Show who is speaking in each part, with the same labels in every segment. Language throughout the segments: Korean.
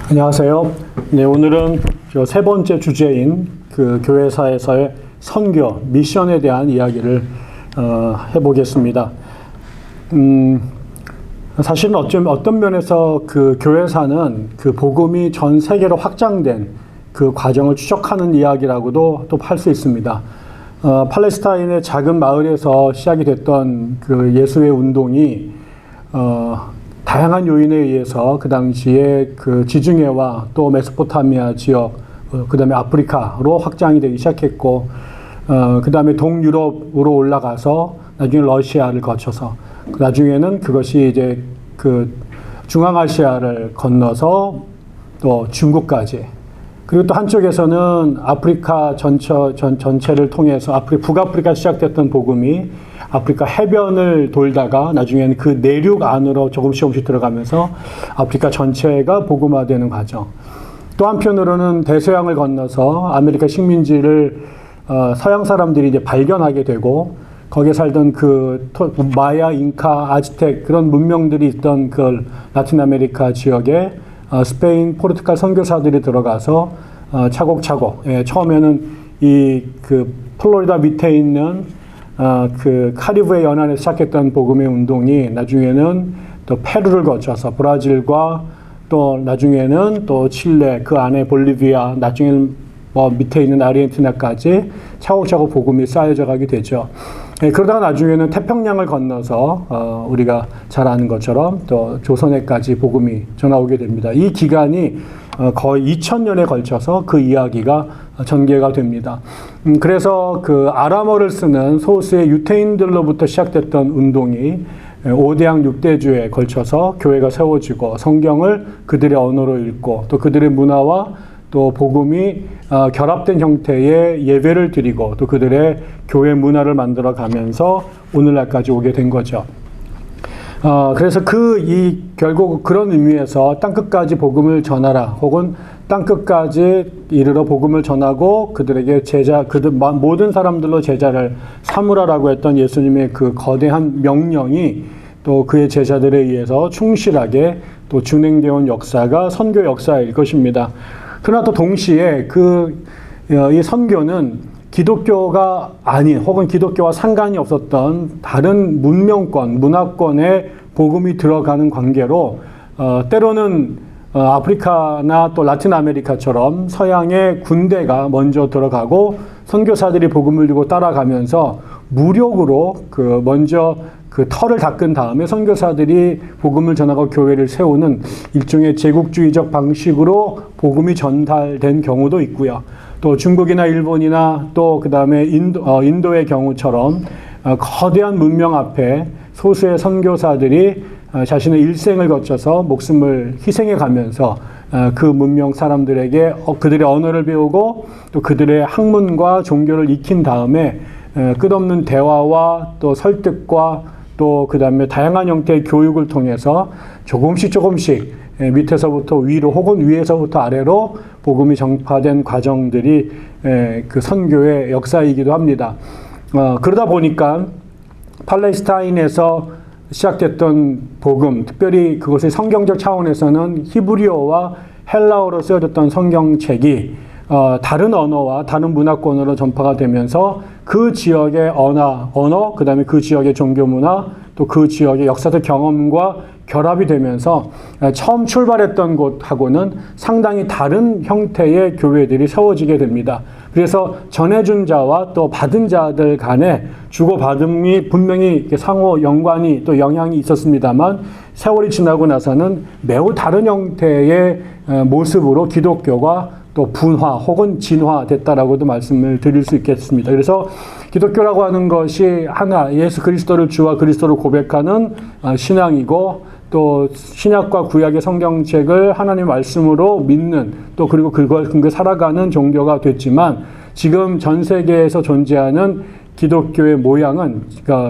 Speaker 1: 안녕하세요. 네, 오늘은 세 번째 주제인 그 교회사에서의 선교, 미션에 대한 이야기를 해보겠습니다. 사실은 어떤 면에서 그 교회사는 그 복음이 전 세계로 확장된 그 과정을 추적하는 이야기라고도 또 할 수 있습니다. 팔레스타인의 작은 마을에서 시작이 됐던 그 예수의 운동이 다양한 요인에 의해서 그 당시에 그 지중해와 또 메소포타미아 지역, 그 다음에 아프리카로 확장이 되기 시작했고, 그 다음에 동유럽으로 올라가서 나중에 러시아를 거쳐서, 나중에는 그것이 이제 그 중앙아시아를 건너서 또 중국까지, 그리고 또 한쪽에서는 아프리카 전체를 통해서 북아프리카 시작됐던 복음이 아프리카 해변을 돌다가 나중에는 그 내륙 안으로 조금씩 들어가면서 아프리카 전체가 복음화되는 과정. 또 한편으로는 대서양을 건너서 아메리카 식민지를 서양 사람들이 이제 발견하게 되고 거기에 살던 그 마야, 잉카, 아즈텍 그런 문명들이 있던 그 라틴 아메리카 지역에 스페인, 포르투갈 선교사들이 들어가서 차곡차곡, 처음에는 이 그 플로리다 밑에 있는 그 카리브해 연안에서 시작했던 복음의 운동이 나중에는 또 페루를 거쳐서 브라질과 또 나중에는 또 칠레, 그 안에 볼리비아, 나중에는 뭐 밑에 있는 아르헨티나까지 차곡차곡 복음이 쌓여져 가게 되죠. 그러다가 나중에는 태평양을 건너서 우리가 잘 아는 것처럼 또 조선에까지 복음이 전하오게 됩니다. 이 기간이 거의 2000년에 걸쳐서 그 이야기가 전개가 됩니다. 그래서 그 아람어를 쓰는 소수의 유태인들로부터 시작됐던 운동이 5대양 6대주에 걸쳐서 교회가 세워지고 성경을 그들의 언어로 읽고 또 그들의 문화와 또 복음이 결합된 형태의 예배를 드리고 또 그들의 교회 문화를 만들어 가면서 오늘날까지 오게 된 거죠. 그래서 결국 그런 의미에서 땅끝까지 복음을 전하라 혹은 땅끝까지 이르러 복음을 전하고 그들에게 모든 사람들로 제자를 삼으라라고 했던 예수님의 그 거대한 명령이 또 그의 제자들에 의해서 충실하게 또 준행되어 온 역사가 선교 역사일 것입니다. 그러나 또 동시에 이 선교는 기독교가 아닌 혹은 기독교와 상관이 없었던 다른 문명권, 문화권에 복음이 들어가는 관계로 때로는 아프리카나 또 라틴 아메리카처럼 서양의 군대가 먼저 들어가고 선교사들이 복음을 들고 따라가면서 무력으로 먼저 그 터를 닦은 다음에 선교사들이 복음을 전하고 교회를 세우는 일종의 제국주의적 방식으로 복음이 전달된 경우도 있고요. 또 중국이나 일본이나 또 그 다음에 인도의 경우처럼 거대한 문명 앞에 소수의 선교사들이 자신의 일생을 거쳐서 목숨을 희생해 가면서 그 문명 사람들에게 그들의 언어를 배우고 또 그들의 학문과 종교를 익힌 다음에 끝없는 대화와 또 설득과 또 그 다음에 다양한 형태의 교육을 통해서 조금씩 밑에서부터 위로 혹은 위에서부터 아래로 복음이 전파된 과정들이 그 선교의 역사이기도 합니다. 그러다 보니까 팔레스타인에서 시작됐던 복음, 특별히 그것의 성경적 차원에서는 히브리어와 헬라어로 쓰여졌던 성경책이 다른 언어와 다른 문화권으로 전파가 되면서 그 지역의 언어, 그 다음에 그 지역의 종교 문화, 또 그 지역의 역사적 경험과 결합이 되면서 처음 출발했던 곳하고는 상당히 다른 형태의 교회들이 세워지게 됩니다. 그래서 전해준 자와 또 받은 자들 간에 주고받음이 분명히 상호 연관이 또 영향이 있었습니다만 세월이 지나고 나서는 매우 다른 형태의 모습으로 기독교가 또 분화 혹은 진화됐다라고도 말씀을 드릴 수 있겠습니다. 그래서 기독교라고 하는 것이 하나, 예수 그리스도를 주와 그리스도를 고백하는 신앙이고 또 신약과 구약의 성경책을 하나님의 말씀으로 믿는 또 그리고 그걸 근거에 살아가는 종교가 됐지만 지금 전 세계에서 존재하는 기독교의 모양은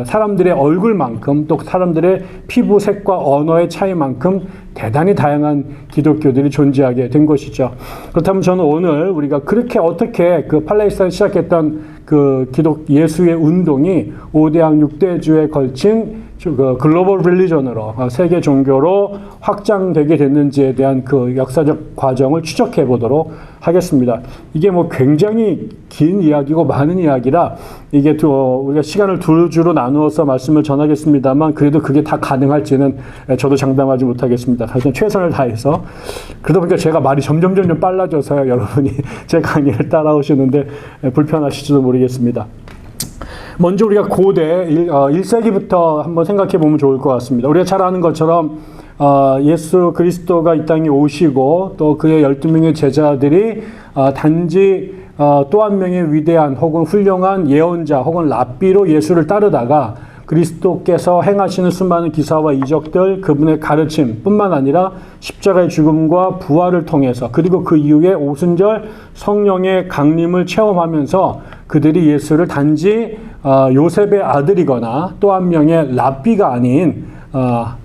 Speaker 1: 사람들의 얼굴만큼 또 사람들의 피부색과 언어의 차이만큼 대단히 다양한 기독교들이 존재하게 된 것이죠. 그렇다면 저는 오늘 우리가 그렇게 어떻게 그 팔레스타인을 시작했던 그 예수의 운동이 5대양 6대주에 걸친 그 글로벌 릴리전으로 세계 종교로 확장되게 됐는지에 대한 그 역사적 과정을 추적해 보도록 하겠습니다. 이게 뭐 굉장히 긴 이야기고 많은 이야기라 이게 또 우리가 시간을 두 주로 나누어서 말씀을 전하겠습니다만 그래도 그게 다 가능할지는 저도 장담하지 못하겠습니다. 하여튼 최선을 다해서 그러다 보니까 제가 말이 점점 빨라져서요. 여러분이 제 강의를 따라오시는데 불편하실지도 모르겠습니다. 먼저 우리가 고대 1세기부터 한번 생각해 보면 좋을 것 같습니다. 우리가 잘 아는 것처럼 예수 그리스도가 이 땅에 오시고 또 그의 12명의 제자들이 단지 또 한 명의 위대한 혹은 훌륭한 예언자 혹은 랍비로 예수를 따르다가 그리스도께서 행하시는 수많은 기사와 이적들, 그분의 가르침 뿐만 아니라 십자가의 죽음과 부활을 통해서 그리고 그 이후에 오순절 성령의 강림을 체험하면서 그들이 예수를 단지 요셉의 아들이거나 또 한 명의 랍비가 아닌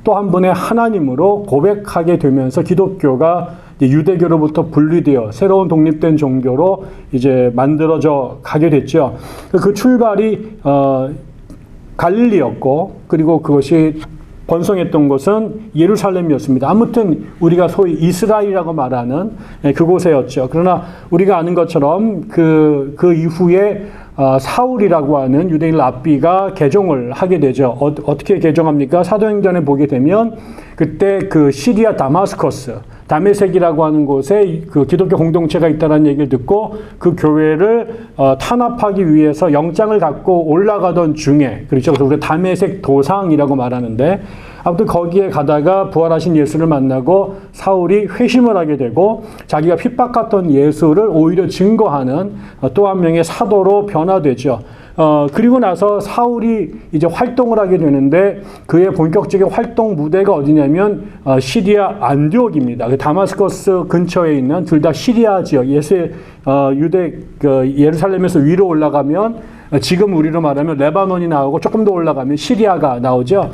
Speaker 1: 또 한 분의 하나님으로 고백하게 되면서 기독교가 유대교로부터 분리되어 새로운 독립된 종교로 이제 만들어져 가게 됐죠. 그 출발이 갈릴리였고 그리고 그것이 번성했던 곳은 예루살렘이었습니다. 아무튼 우리가 소위 이스라엘이라고 말하는 그곳이었죠. 그러나 우리가 아는 것처럼 그 이후에 사울이라고 하는 유대인 랍비가 개종을 하게 되죠. 어떻게 개종합니까? 사도행전에 보게 되면 그때 그 시리아 다마스커스 다메섹이라고 하는 곳에 그 기독교 공동체가 있다는 얘기를 듣고 그 교회를 탄압하기 위해서 영장을 갖고 올라가던 중에 그렇죠. 그래서 우리가 다메섹 도상이라고 말하는데 아무튼 거기에 가다가 부활하신 예수를 만나고 사울이 회심을 하게 되고 자기가 핍박했던 예수를 오히려 증거하는 또 한 명의 사도로 변화되죠. 그리고 나서 사울이 이제 활동을 하게 되는데 그의 본격적인 활동 무대가 어디냐면 시리아 안디옥입니다. 다마스커스 근처에 있는 둘 다 시리아 지역, 예루살렘에서 위로 올라가면 지금 우리로 말하면 레바논이 나오고 조금 더 올라가면 시리아가 나오죠.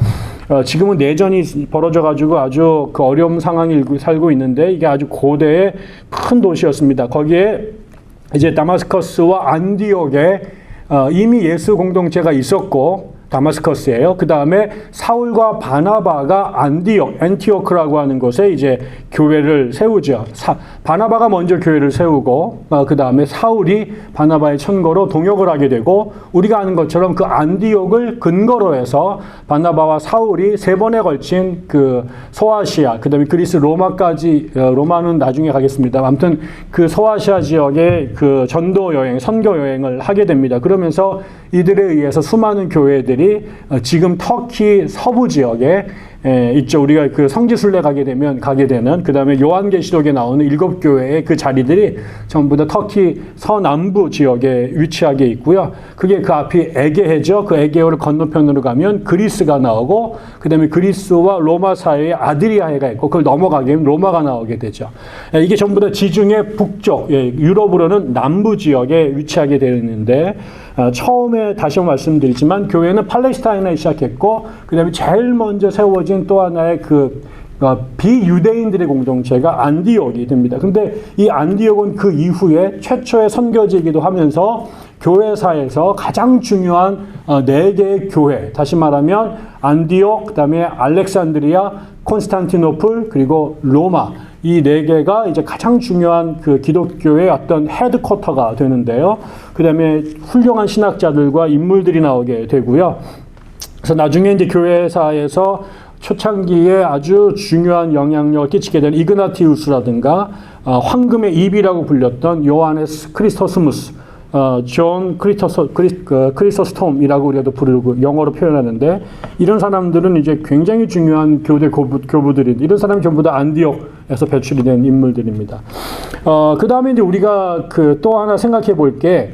Speaker 1: 지금은 내전이 벌어져가지고 아주 그 어려운 상황이 살고 있는데 이게 아주 고대의 큰 도시였습니다. 거기에 이제 다마스커스와 안디옥에 이미 예수 공동체가 있었고 다마스커스예요. 그 다음에 사울과 바나바가 안티오크라고 하는 곳에 이제 교회를 세우죠. 바나바가 먼저 교회를 세우고 그 다음에 사울이 바나바의 천거로 동역을 하게 되고 우리가 아는 것처럼 그 안디옥을 근거로 해서 바나바와 사울이 3번에 걸친 그 소아시아 그 다음에 그리스 로마까지 로마는 나중에 가겠습니다. 아무튼 그 소아시아 지역에 그 전도 여행, 선교 여행을 하게 됩니다. 그러면서 이들에 의해서 수많은 교회들이 지금 터키 서부 지역에 있죠. 우리가 그 성지순례 가게 되는 그 다음에 요한계시록에 나오는 7교회의 그 자리들이 전부 다 터키 서남부 지역에 위치하게 있고요. 그게 그 앞이 에게해죠. 그 에게해를 건너편으로 가면 그리스가 나오고 그 다음에 그리스와 로마 사이에 아드리아해가 있고 그걸 넘어가게 되면 로마가 나오게 되죠. 이게 전부 다 지중해 북쪽, 유럽으로는 남부 지역에 위치하게 되어 있는데 처음에 다시 한번 말씀드리지만 교회는 팔레스타인에 시작했고 그 다음에 제일 먼저 세워진 또 하나의 비유대인들의 공동체가 안디옥이 됩니다. 근데 이 안디옥은 그 이후에 최초의 선교지이기도 하면서 교회사에서 가장 중요한 4개의 교회, 다시 말하면 안디옥, 그 다음에 알렉산드리아, 콘스탄티노플, 그리고 로마, 이 4개가 이제 가장 중요한 그 기독교의 어떤 헤드쿼터가 되는데요. 그 다음에 훌륭한 신학자들과 인물들이 나오게 되고요. 그래서 나중에 이제 교회사에서 초창기에 아주 중요한 영향력을 끼치게 된 이그나티우스라든가 황금의 입이라고 불렸던 요하네스 크리스토스무스, 존 크리소스톰이라고 우리가 부르고 영어로 표현하는데 이런 사람들은 이제 굉장히 중요한 교대 교부들이 이런 사람이 전부 다 안디옥에서 배출이 된 인물들입니다. 그 다음에 이제 우리가 그 또 하나 생각해 볼 게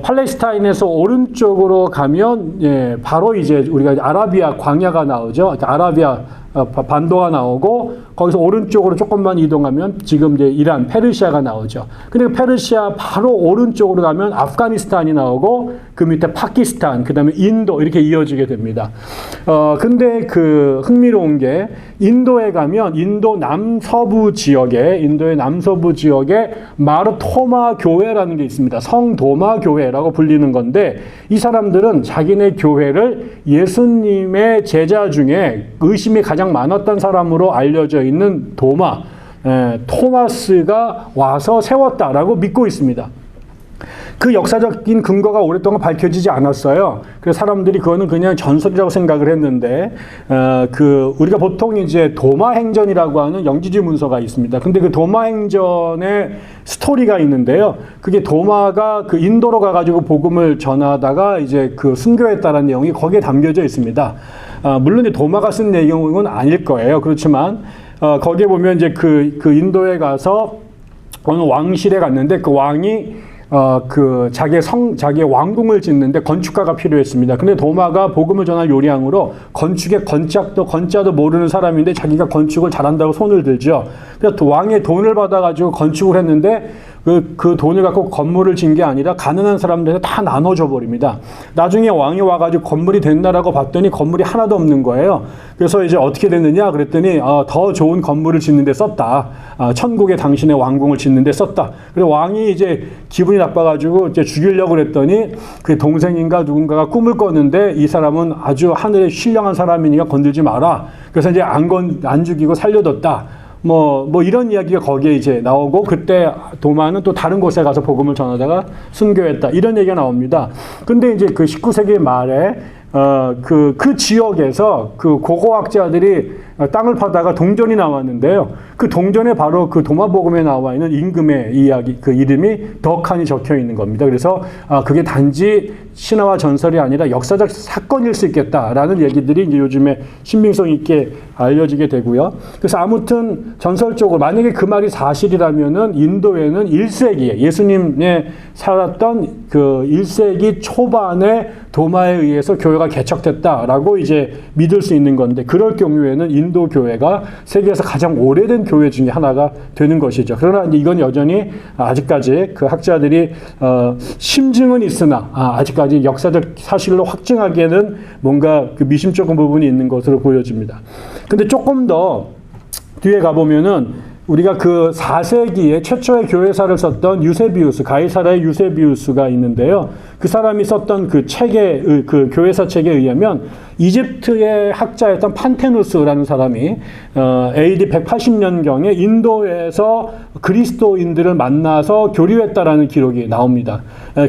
Speaker 1: 팔레스타인에서 오른쪽으로 가면 바로 이제 우리가 아라비아 광야가 나오죠. 아라비아 반도가 나오고 거기서 오른쪽으로 조금만 이동하면 지금 이제 이란, 페르시아가 나오죠. 근데 페르시아 바로 오른쪽으로 가면 아프가니스탄이 나오고 그 밑에 파키스탄, 그 다음에 인도 이렇게 이어지게 됩니다. 근데 그 흥미로운 게 인도에 가면 인도의 남서부 지역에 마르토마 교회라는 게 있습니다. 성도마 교회라고 불리는 건데 이 사람들은 자기네 교회를 예수님의 제자 중에 의심이 가장 많았던 사람으로 알려져 있는 토마스가 와서 세웠다라고 믿고 있습니다. 그 역사적인 근거가 오랫동안 밝혀지지 않았어요. 그래서 사람들이 그거는 그냥 전설이라고 생각을 했는데, 우리가 보통 이제 도마행전이라고 하는 영지주 문서가 있습니다. 근데 그 도마행전의 스토리가 있는데요. 그게 도마가 그 인도로 가가지고 복음을 전하다가 이제 그 순교했다라는 내용이 거기에 담겨져 있습니다. 물론 이제 도마가 쓴 내용은 아닐 거예요. 그렇지만, 거기에 보면 이제 그 인도에 가서 어느 왕실에 갔는데 그 왕이 자기의 왕궁을 짓는데 건축가가 필요했습니다. 근데 도마가 복음을 전할 요량으로 건축의 건자도 모르는 사람인데 자기가 건축을 잘한다고 손을 들죠. 그래서 왕의 돈을 받아가지고 건축을 했는데 그 돈을 갖고 건물을 짓는 게 아니라 가난한 사람들한테 다 나눠줘 버립니다. 나중에 왕이 와가지고 건물이 된다라고 봤더니 건물이 하나도 없는 거예요. 그래서 이제 어떻게 됐느냐 그랬더니 더 좋은 건물을 짓는 데 썼다. 천국에 당신의 왕궁을 짓는 데 썼다. 그래서 왕이 이제 기분이 나빠가지고 이제 죽이려고 그랬더니 그 동생인가 누군가가 꿈을 꿨는데 이 사람은 아주 하늘에 신령한 사람이니까 건들지 마라. 그래서 이제 안 죽이고 살려뒀다. 뭐 이런 이야기가 거기에 이제 나오고 그때 도마는 또 다른 곳에 가서 복음을 전하다가 순교했다. 이런 얘기가 나옵니다. 근데 이제 그 19세기 말에 그 지역에서 그 고고학자들이 땅을 파다가 동전이 나왔는데요. 그 동전에 바로 그 도마복음에 나와 있는 임금의 이야기, 그 이름이 덕한이 적혀 있는 겁니다. 그래서 그게 단지 신화와 전설이 아니라 역사적 사건일 수 있겠다라는 얘기들이 이제 요즘에 신빙성 있게 알려지게 되고요. 그래서 아무튼 전설적으로 만약에 그 말이 사실이라면은 인도에는 1세기에 예수님의 살았던 그 1세기 초반에 도마에 의해서 교회가 개척됐다라고 이제 믿을 수 있는 건데 그럴 경우에는 인도 교회가 세계에서 가장 오래된 교회 중에 하나가 되는 것이죠. 그러나 이제 이건 여전히 아직까지 그 학자들이 심증은 있으나 아직까지 역사적 사실로 확증하기에는 뭔가 그 미심쩍은 부분이 있는 것으로 보여집니다. 근데 조금 더 뒤에 가보면은 우리가 그 4세기에 최초의 교회사를 썼던 유세비우스, 가이사라의 유세비우스가 있는데요. 그 사람이 썼던 그 책의, 그 교회사 책에 의하면 이집트의 학자였던 판테누스라는 사람이 AD 180년경에 인도에서 그리스도인들을 만나서 교류했다라는 기록이 나옵니다.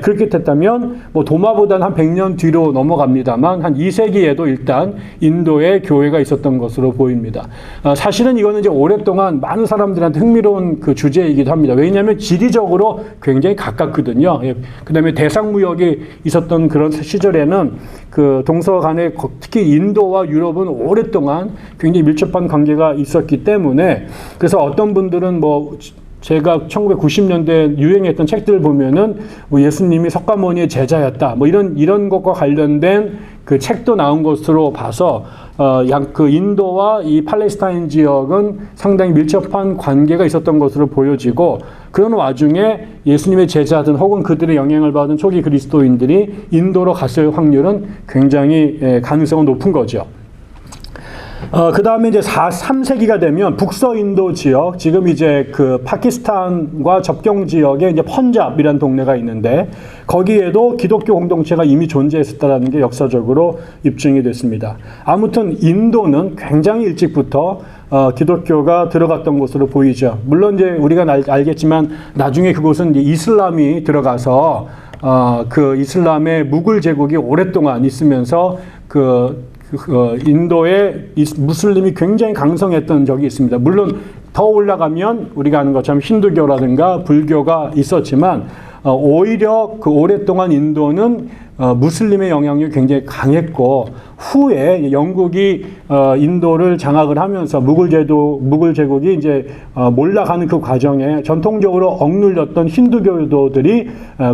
Speaker 1: 그렇게 됐다면 뭐 도마보다는 한 100년 뒤로 넘어갑니다만 한 2세기에도 일단 인도에 교회가 있었던 것으로 보입니다. 사실은 이거는 이제 오랫동안 많은 사람들한테 흥미로운 그 주제이기도 합니다. 왜냐하면 지리적으로 굉장히 가깝거든요. 그 다음에 대상무역이 있었던 그런 시절에는 그 동서 간에 특히 인도와 유럽은 오랫동안 굉장히 밀접한 관계가 있었기 때문에 그래서 어떤 분들은 뭐 제가 1990년대 유행했던 책들을 보면은 뭐 예수님이 석가모니의 제자였다. 뭐 이런 것과 관련된 그 책도 나온 것으로 봐서 그 인도와 이 팔레스타인 지역은 상당히 밀접한 관계가 있었던 것으로 보여지고 그런 와중에 예수님의 제자든 혹은 그들의 영향을 받은 초기 그리스도인들이 인도로 갔을 확률은 굉장히 가능성은 높은 거죠. 그 다음에 이제 3세기가 되면 북서인도 지역, 지금 이제 그 파키스탄과 접경 지역에 이제 펀잡이라는 동네가 있는데 거기에도 기독교 공동체가 이미 존재했었다는 게 역사적으로 입증이 됐습니다. 아무튼 인도는 굉장히 일찍부터 기독교가 들어갔던 것으로 보이죠. 물론 이제 우리가 알겠지만 나중에 그곳은 이제 이슬람이 들어가서 그 이슬람의 무굴 제국이 오랫동안 있으면서 인도에 무슬림이 굉장히 강성했던 적이 있습니다. 물론 더 올라가면 우리가 아는 것처럼 힌두교라든가 불교가 있었지만 오히려 그 오랫동안 인도는 무슬림의 영향력이 굉장히 강했고, 후에 영국이 인도를 장악을 하면서 무굴 제국이 이제 몰락하는 그 과정에 전통적으로 억눌렸던 힌두교도들이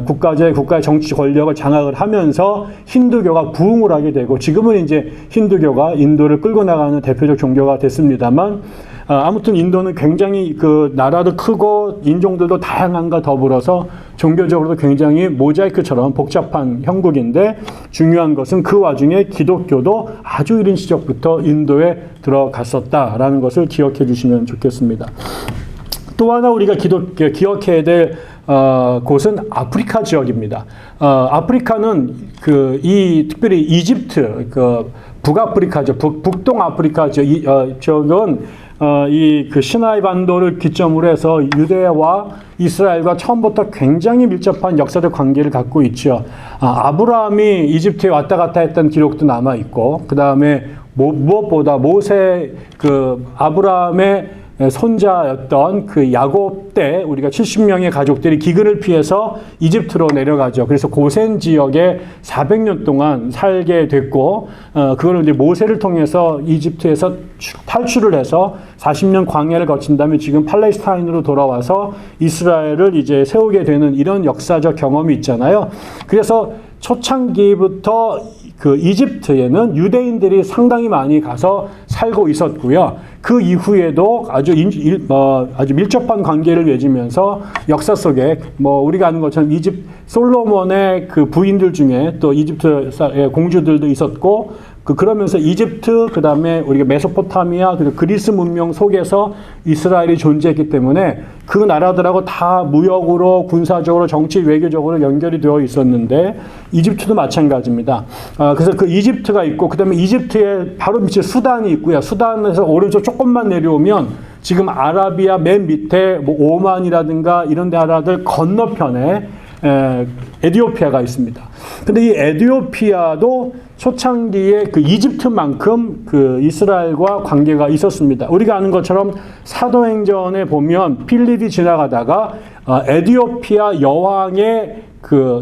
Speaker 1: 국가의 정치 권력을 장악을 하면서 힌두교가 부흥을 하게 되고, 지금은 이제 힌두교가 인도를 끌고 나가는 대표적 종교가 됐습니다만, 아무튼 인도는 굉장히 그 나라도 크고 인종들도 다양한가 더불어서 종교적으로도 굉장히 모자이크처럼 복잡한 형국인데, 중요한 것은 그 와중에 기독교도 아주 이른 시절부터 인도에 들어갔었다라는 것을 기억해 주시면 좋겠습니다. 또 하나 우리가 기억해야 될 곳은 아프리카 지역입니다. 아프리카는 특별히 이집트, 북아프리카죠. 북동 아프리카 지역은 그 시나이 반도를 기점으로 해서 유대와 이스라엘과 처음부터 굉장히 밀접한 역사적 관계를 갖고 있죠. 아브라함이 이집트에 왔다 갔다 했던 기록도 남아 있고, 그 다음에 무엇보다 아브라함의 손자였던 그 야곱 때 우리가 70명의 가족들이 기근을 피해서 이집트로 내려가죠. 그래서 고센 지역에 400년 동안 살게 됐고, 그걸 이제 모세를 통해서 이집트에서 탈출을 해서 40년 광야를 거친 다음에 지금 팔레스타인으로 돌아와서 이스라엘을 이제 세우게 되는 이런 역사적 경험이 있잖아요. 그래서 초창기부터 그 이집트에는 유대인들이 상당히 많이 가서 살고 있었고요. 그 이후에도 아주 밀접한 관계를 맺으면서 역사 속에 우리가 아는 것처럼 솔로몬의 그 부인들 중에 또 이집트의 공주들도 있었고, 그러면서 이집트, 그 다음에 우리가 메소포타미아, 그리고 그리스 문명 속에서 이스라엘이 존재했기 때문에 그 나라들하고 다 무역으로, 군사적으로, 정치, 외교적으로 연결이 되어 있었는데, 이집트도 마찬가지입니다. 그래서 그 이집트가 있고, 그 다음에 이집트에 바로 밑에 수단이 있고요. 수단에서 오른쪽 조금만 내려오면 지금 아라비아 맨 밑에 오만이라든가 이런 나라들 건너편에 에티오피아가 있습니다. 근데 이 에티오피아도 초창기에 그 이집트만큼 그 이스라엘과 관계가 있었습니다. 우리가 아는 것처럼 사도행전에 보면 필립이 지나가다가 에티오피아 여왕의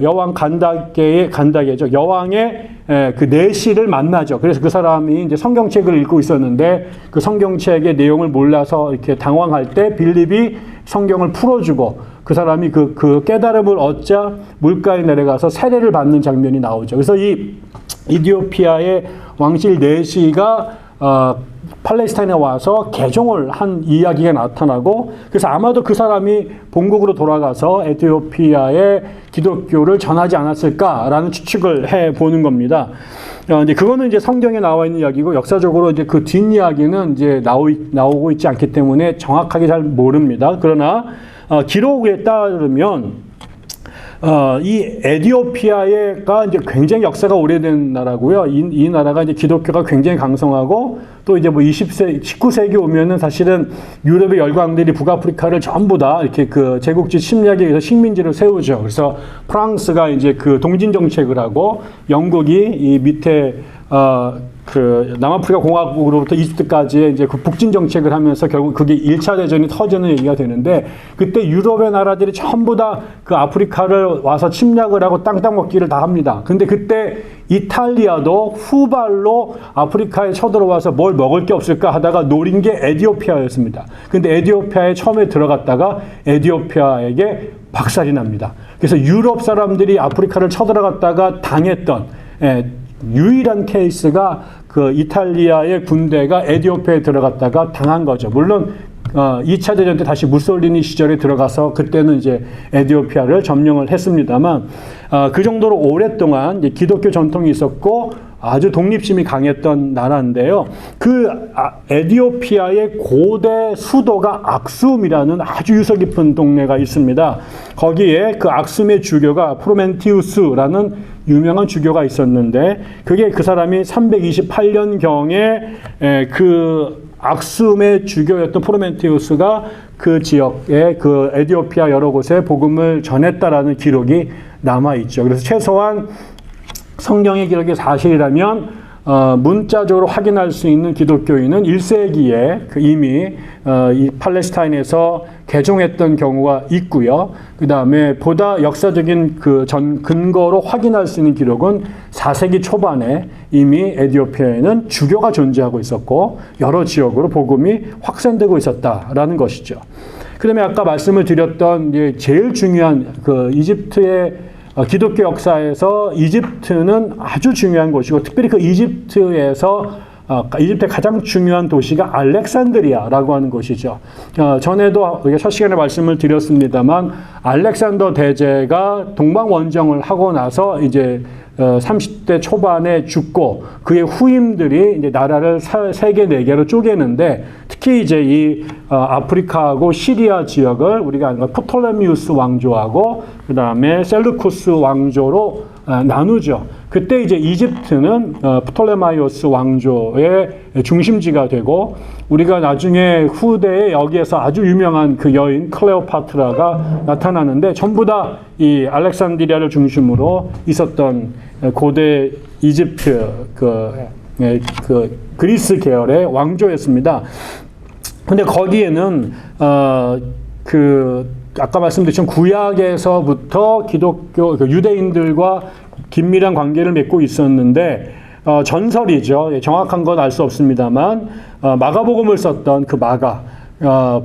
Speaker 1: 여왕 간다게죠. 여왕의 그 내시를 만나죠. 그래서 그 사람이 이제 성경책을 읽고 있었는데 그 성경책의 내용을 몰라서 이렇게 당황할 때 빌립이 성경을 풀어주고, 그 사람이 그 깨달음을 얻자 물가에 내려가서 세례를 받는 장면이 나오죠. 그래서 이 이디오피아의 왕실 내시가 팔레스타인에 와서 개종을 한 이야기가 나타나고, 그래서 아마도 그 사람이 본국으로 돌아가서 에티오피아의 기독교를 전하지 않았을까라는 추측을 해 보는 겁니다. 이제 그거는 이제 성경에 나와 있는 이야기고, 역사적으로 이제 그 뒷이야기는 이제 나오고 있지 않기 때문에 정확하게 잘 모릅니다. 그러나 기록에 따르면 이 에티오피아가 이제 굉장히 역사가 오래된 나라고요. 이 나라가 이제 기독교가 굉장히 강성하고, 또 이제 19세기 오면은 사실은 유럽의 열강들이 북아프리카를 전부 다 이렇게 그 제국지 침략에 의해서 식민지를 세우죠. 그래서 프랑스가 이제 그 동진 정책을 하고, 영국이 이 밑에 그 남아프리카 공화국으로부터 이집트까지의 이제 그 북진 정책을 하면서 결국 그게 1차 대전이 터지는 얘기가 되는데, 그때 유럽의 나라들이 전부 다 그 아프리카를 와서 침략을 하고 땅 먹기를 다 합니다. 근데 그때 이탈리아도 후발로 아프리카에 쳐들어와서 뭘 먹을 게 없을까 하다가 노린 게 에티오피아였습니다. 근데 에티오피아에 처음에 들어갔다가 에티오피아에게 박살이 납니다. 그래서 유럽 사람들이 아프리카를 쳐들어갔다가 당했던 유일한 케이스가 그 이탈리아의 군대가 에티오피아에 들어갔다가 당한 거죠. 물론 2차 대전 때 다시 무솔리니 시절에 들어가서 그때는 이제 에티오피아를 점령을 했습니다만, 그 정도로 오랫동안 이제 기독교 전통이 있었고 아주 독립심이 강했던 나라인데요. 그 에티오피아의 고대 수도가 악숨이라는 아주 유서 깊은 동네가 있습니다. 거기에 그 악숨의 주교가 프로멘티우스라는 유명한 주교가 있었는데, 그게 그 사람이 328년경에 그 악숨의 주교였던 프로멘티우스가 그 지역에 그 에티오피아 여러 곳에 복음을 전했다라는 기록이 남아 있죠. 그래서 최소한 성경의 기록이 사실이라면 문자적으로 확인할 수 있는 기독교인은 1세기에 이미 이 팔레스타인에서 개종했던 경우가 있고요. 그 다음에 보다 역사적인 근거로 확인할 수 있는 기록은 4세기 초반에 이미 에티오피아에는 주교가 존재하고 있었고 여러 지역으로 복음이 확산되고 있었다라는 것이죠. 그 다음에 아까 말씀을 드렸던 제일 중요한 이집트의 기독교 역사에서 이집트는 아주 중요한 곳이고 특별히 이집트에서 이집트의 가장 중요한 도시가 알렉산드리아라고 하는 곳이죠. 전에도 첫 시간에 말씀을 드렸습니다만 알렉산더 대제가 동방원정을 하고 나서 이제 30대 초반에 죽고 그의 후임들이 이제 나라를 세 개, 네 개로 쪼개는데 특히 이제 이 아프리카하고 시리아 지역을 우리가 아는 프톨레미우스 왕조하고 그 다음에 셀루쿠스 왕조로 나누죠. 그때 이제 이집트는 프톨레마이오스 왕조의 중심지가 되고 우리가 나중에 후대에 여기에서 아주 유명한 그 여인 클레오파트라가 나타나는데 전부 다 이 알렉산드리아를 중심으로 있었던 고대 이집트 그리스 계열의 왕조였습니다. 근데 거기에는 아까 말씀드린 구약에서부터 기독교 유대인들과 긴밀한 관계를 맺고 있었는데 전설이죠. 정확한 건 알 수 없습니다만 마가복음을 썼던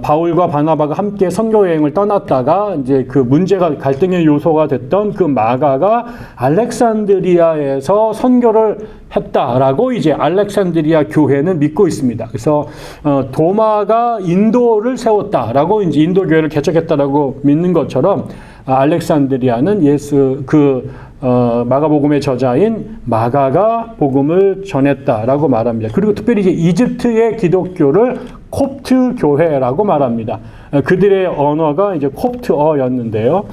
Speaker 1: 바울과 바나바가 함께 선교 여행을 떠났다가 이제 문제가 갈등의 요소가 됐던 마가가 알렉산드리아에서 선교를 했다라고 이제 알렉산드리아 교회는 믿고 있습니다. 그래서 도마가 인도를 세웠다라고 이제 인도 교회를 개척했다라고 믿는 것처럼 알렉산드리아는 마가복음의 저자인 마가가 복음을 전했다라고 말합니다. 그리고 특별히 이제 이집트의 기독교를 콥트 교회라고 말합니다. 그들의 언어가 이제 콥트어였는데요.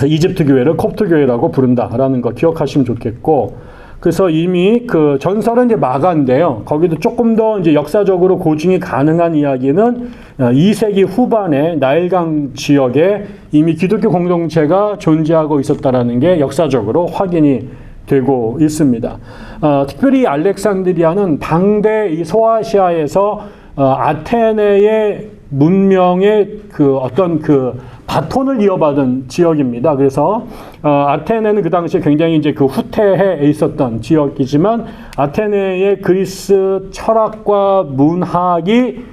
Speaker 1: 이집트 교회를 콥트 교회라고 부른다라는 거 기억하시면 좋겠고, 그래서 이미 전설은 이제 마가인데요. 거기도 조금 더 이제 역사적으로 고증이 가능한 이야기는 2세기 후반에 나일강 지역에 이미 기독교 공동체가 존재하고 있었다라는 게 역사적으로 확인이 되고 있습니다. 특별히 알렉산드리아는 당대 이 소아시아에서 아테네의 문명의 바톤을 이어받은 지역입니다. 그래서 아테네는 그 당시에 굉장히 이제 후퇴해 있었던 지역이지만 아테네의 그리스 철학과 문학이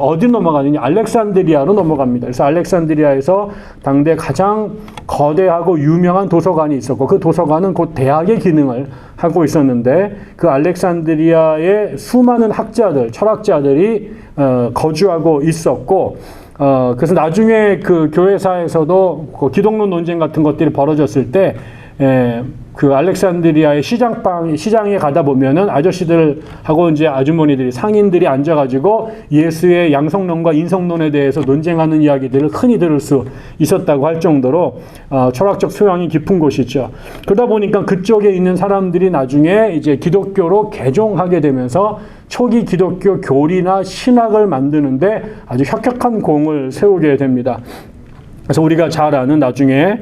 Speaker 1: 어디 넘어가느냐? 알렉산드리아로 넘어갑니다. 그래서 알렉산드리아에서 당대 가장 거대하고 유명한 도서관이 있었고 그 도서관은 곧 대학의 기능을 하고 있었는데 그 알렉산드리아의 수많은 학자들, 철학자들이 거주하고 있었고 그래서 나중에 교회사에서도 기독론 논쟁 같은 것들이 벌어졌을 때 알렉산드리아의 시장에 가다 보면은 아저씨들하고 이제 아주머니들이 상인들이 앉아가지고 예수의 양성론과 인성론에 대해서 논쟁하는 이야기들을 흔히 들을 수 있었다고 할 정도로 철학적 소양이 깊은 곳이죠. 그러다 보니까 그쪽에 있는 사람들이 나중에 이제 기독교로 개종하게 되면서 초기 기독교 교리나 신학을 만드는데 아주 혁혁한 공을 세우게 됩니다. 그래서 우리가 잘 아는 나중에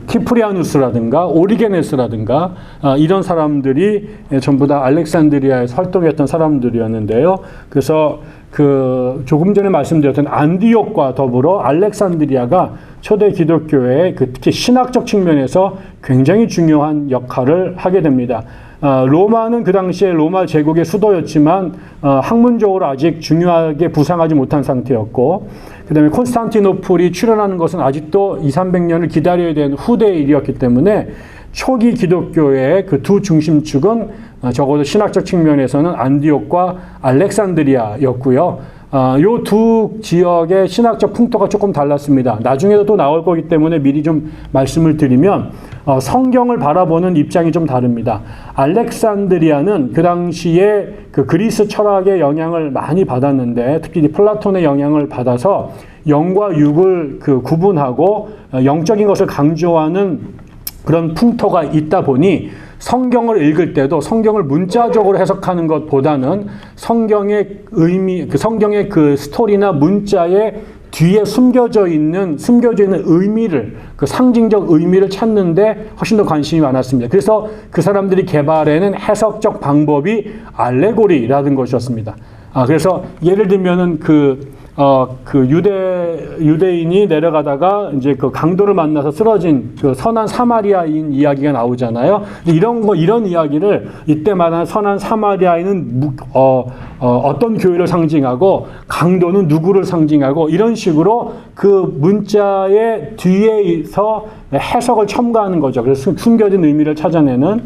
Speaker 1: 키프리아누스라든가 오리게네스라든가 이런 사람들이 전부 다 알렉산드리아에서 활동했던 사람들이었는데요. 그래서 조금 전에 말씀드렸던 안디옥과 더불어 알렉산드리아가 초대 기독교의 특히 신학적 측면에서 굉장히 중요한 역할을 하게 됩니다. 로마는 그 당시에 로마 제국의 수도였지만 학문적으로 아직 중요하게 부상하지 못한 상태였고 그 다음에 콘스탄티노플이 출현하는 것은 아직도 200~300년을 기다려야 되는 후대의 일이었기 때문에 초기 기독교의 두 중심축은 적어도 신학적 측면에서는 안디옥과 알렉산드리아였고요. 요 두 지역의 신학적 풍토가 조금 달랐습니다. 나중에도 또 나올 거기 때문에 미리 좀 말씀을 드리면 성경을 바라보는 입장이 좀 다릅니다. 알렉산드리아는 그 당시에 그리스 철학의 영향을 많이 받았는데 특히 플라톤의 영향을 받아서 영과 육을 구분하고 영적인 것을 강조하는 그런 풍토가 있다 보니 성경을 읽을 때도 성경을 문자적으로 해석하는 것보다는 성경의 의미, 성경의 스토리나 문자의 뒤에 숨겨져 있는 의미를, 그 상징적 의미를 찾는데 훨씬 더 관심이 많았습니다. 그래서 그 사람들이 개발해낸 해석적 방법이 알레고리라는 것이었습니다. 그래서 예를 들면은 유대인이 내려가다가 이제 그 강도를 만나서 쓰러진 그 선한 사마리아인 이야기가 나오잖아요. 이런 이야기를 이때 말하는 선한 사마리아인은 어떤 교회를 상징하고 강도는 누구를 상징하고 이런 식으로 그 문자의 뒤에서 해석을 첨가하는 거죠. 그래서 숨겨진 의미를 찾아내는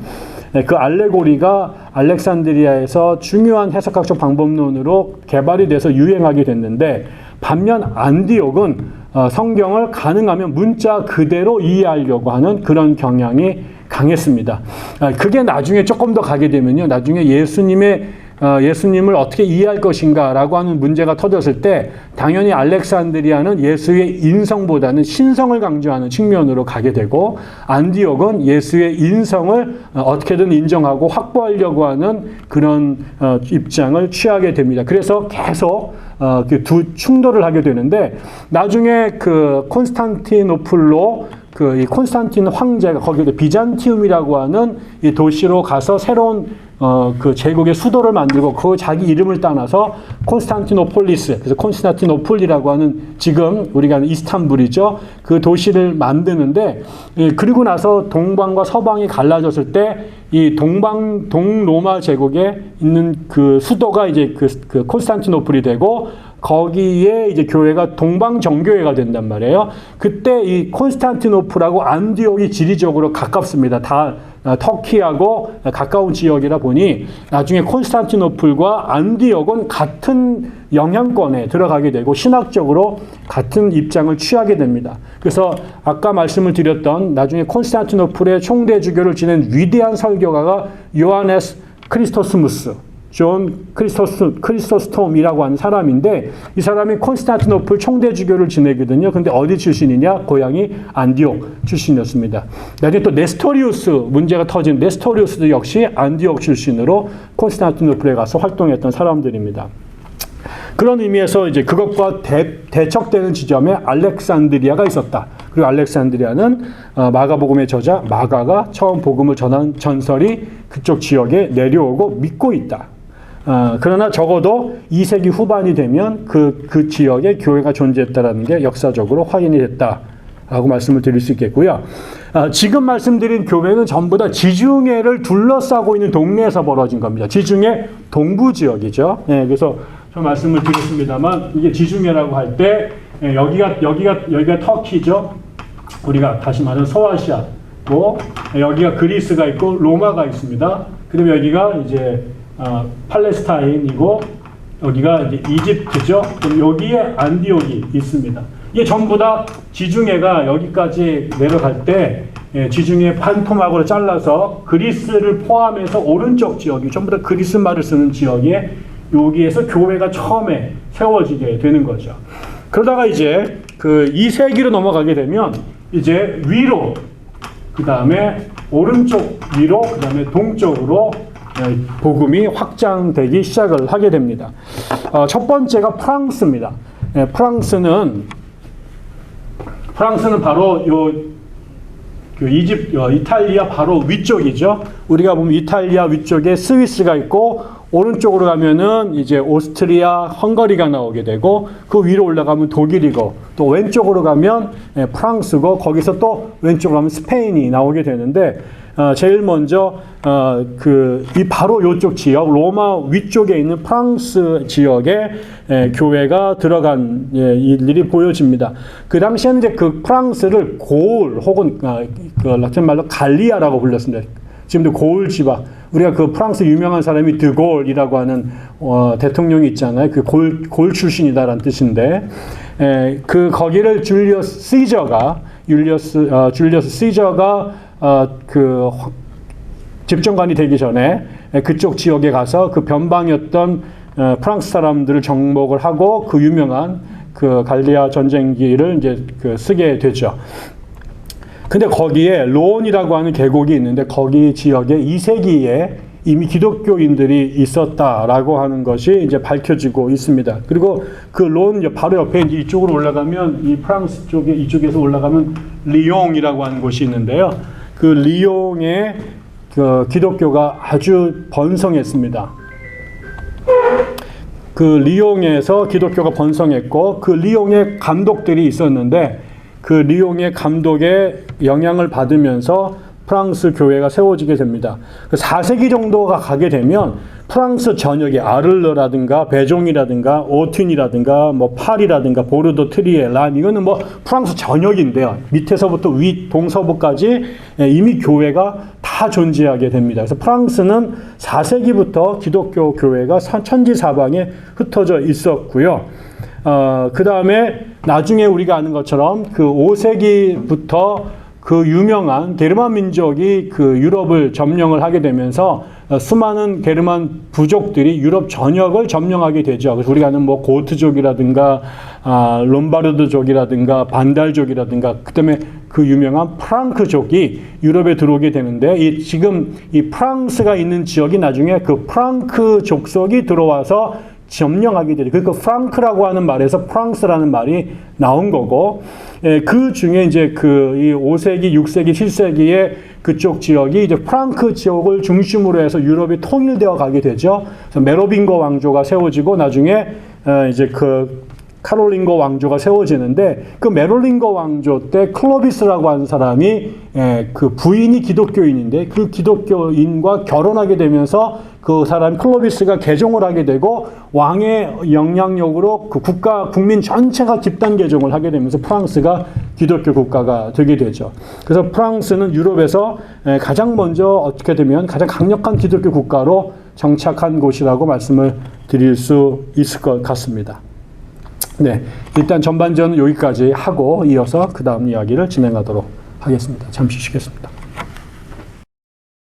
Speaker 1: 그 알레고리가 알렉산드리아에서 중요한 해석학적 방법론으로 개발이 돼서 유행하게 됐는데, 반면 안디옥은 성경을 가능하면 문자 그대로 이해하려고 하는 그런 경향이 강했습니다. 그게 나중에 조금 더 가게 되면요, 나중에 예수님을 어떻게 이해할 것인가라고 하는 문제가 터졌을 때 당연히 알렉산드리아는 예수의 인성보다는 신성을 강조하는 측면으로 가게 되고, 안디옥은 예수의 인성을 어떻게든 인정하고 확보하려고 하는 그런 입장을 취하게 됩니다. 그래서 계속 그 두 충돌을 하게 되는데, 나중에 그 콘스탄티노플로 이 콘스탄틴 황제가 거기에 비잔티움이라고 하는 이 도시로 가서 새로운 그 제국의 수도를 만들고 그 자기 이름을 따놔서 콘스탄티노폴리스, 그래서 콘스탄티노플이라고 하는 지금 우리가 아는 이스탄불이죠. 그 도시를 만드는데, 그리고 나서 동방과 서방이 갈라졌을 때 이 동로마 제국에 있는 그 수도가 이제 그 콘스탄티노플이 되고, 거기에 이제 교회가 동방 정교회가 된단 말이에요. 그때 이 콘스탄티노플하고 안디옥이 지리적으로 가깝습니다. 다 터키하고 가까운 지역이라 보니 나중에 콘스탄티노플과 안디옥은 같은 영향권에 들어가게 되고 신학적으로 같은 입장을 취하게 됩니다. 그래서 아까 말씀을 드렸던 나중에 콘스탄티노플의 총대주교를 지낸 위대한 설교가가 요하네스 크리스토스무스, 존 크리스토스톰이라고 하는 사람인데, 이 사람이 콘스탄티노플 총대주교를 지내거든요. 근데 어디 출신이냐? 고향이 안디옥 출신이었습니다. 나중에 또 네스토리우스 문제가 터진 네스토리우스도 역시 안디옥 출신으로 콘스탄티노플에 가서 활동했던 사람들입니다. 그런 의미에서 이제 그것과 대척되는 지점에 알렉산드리아가 있었다. 그리고 알렉산드리아는 마가복음의 저자 마가가 처음 복음을 전한 전설이 그쪽 지역에 내려오고 믿고 있다. 그러나 적어도 2세기 후반이 되면 그 지역에 교회가 존재했다라는 게 역사적으로 확인이 됐다라고 말씀을 드릴 수 있겠고요. 지금 말씀드린 교회는 전부 다 지중해를 둘러싸고 있는 동네에서 벌어진 겁니다. 지중해 동부 지역이죠. 그래서 저 말씀을 드렸습니다만, 이게 지중해라고 할 때 여기가 터키죠. 우리가 다시 말하는 소아시아고, 여기가 그리스가 있고 로마가 있습니다. 그다음에 여기가 이제 팔레스타인이고, 여기가 이제 이집트죠. 그럼 여기에 안디옥이 있습니다. 이게 전부 다 지중해가 여기까지 내려갈 때 지중해 반토막으로 잘라서 그리스를 포함해서 오른쪽 지역이 전부 다 그리스 말을 쓰는 지역에 여기에서 교회가 처음에 세워지게 되는 거죠. 그러다가 이제 그 2세기로 넘어가게 되면 이제 위로, 그 다음에 오른쪽 위로, 그 다음에 동쪽으로 복음이 확장되기 시작을 하게 됩니다. 첫 번째가 프랑스입니다. 프랑스는 바로 이탈리아 바로 위쪽이죠. 우리가 보면 이탈리아 위쪽에 스위스가 있고, 오른쪽으로 가면은 이제 오스트리아, 헝가리가 나오게 되고, 그 위로 올라가면 독일이고, 또 왼쪽으로 가면 프랑스고, 거기서 또 왼쪽으로 가면 스페인이 나오게 되는데, 제일 먼저 바로 이쪽 지역, 로마 위쪽에 있는 프랑스 지역에 교회가 들어간 일이 보여집니다. 그 당시에는 이제 그 프랑스를 고을 혹은 그 라틴 말로 갈리아라고 불렀습니다. 지금도 고을 지방. 우리가 그 프랑스 유명한 사람이 드골이라고 하는 대통령이 있잖아요. 그 골 출신이다라는 뜻인데, 거기를 줄리어스 시저가 그 집정관이 되기 전에 그쪽 지역에 가서 그 변방이었던 프랑스 사람들을 정복을 하고 그 유명한 그 갈리아 전쟁기를 이제 쓰게 되죠. 근데 거기에 론이라고 하는 계곡이 있는데, 거기 지역에 2세기에 이미 기독교인들이 있었다라고 하는 것이 이제 밝혀지고 있습니다. 그리고 그 론 바로 옆에 이제 이쪽으로 올라가면 이 프랑스 쪽에 이쪽에서 올라가면 리옹이라고 하는 곳이 있는데요. 그 리옹에 그 기독교가 아주 번성했습니다. 그 리옹에서 기독교가 번성했고 그 리옹에 감독들이 있었는데 그 리옹의 감독의 영향을 받으면서 프랑스 교회가 세워지게 됩니다. 4세기 정도가 가게 되면 프랑스 전역에 아를르라든가 베종이라든가 오튠이라든가 뭐 파리라든가 보르도, 트리에, 란 이거는 뭐 프랑스 전역인데요. 밑에서부터 위 동서부까지 이미 교회가 다 존재하게 됩니다. 그래서 프랑스는 4세기부터 기독교 교회가 천지사방에 흩어져 있었고요. 그 다음에 나중에 우리가 아는 것처럼 그 5세기부터 그 유명한 게르만 민족이 그 유럽을 점령을 하게 되면서 수많은 게르만 부족들이 유럽 전역을 점령하게 되죠. 그래서 우리가 아는 뭐 고트족이라든가 롬바르드족이라든가 반달족이라든가 그다음에 그 유명한 프랑크족이 유럽에 들어오게 되는데 지금 이 프랑스가 있는 지역이 나중에 그 프랑크 족속이 들어와서 점령하게 되죠. 그러니까 프랑크라고 하는 말에서 프랑스라는 말이 나온 거고, 그 중에 이제 그 이 5세기, 6세기, 7세기에 그쪽 지역이 이제 프랑크 지역을 중심으로 해서 유럽이 통일되어 가게 되죠. 그래서 메로빙거 왕조가 세워지고 나중에 이제 그 카롤링거 왕조가 세워지는데 그 메로링거 왕조 때 클로비스라고 하는 사람이 그 부인이 기독교인인데 그 기독교인과 결혼하게 되면서 그 사람 클로비스가 개종을 하게 되고 왕의 영향력으로 그 국민 전체가 집단 개종을 하게 되면서 프랑스가 기독교 국가가 되게 되죠. 그래서 프랑스는 유럽에서 가장 먼저 어떻게 되면 가장 강력한 기독교 국가로 정착한 곳이라고 말씀을 드릴 수 있을 것 같습니다. 네, 일단 전반전은 여기까지 하고 이어서 그 다음 이야기를 진행하도록 하겠습니다. 잠시 쉬겠습니다.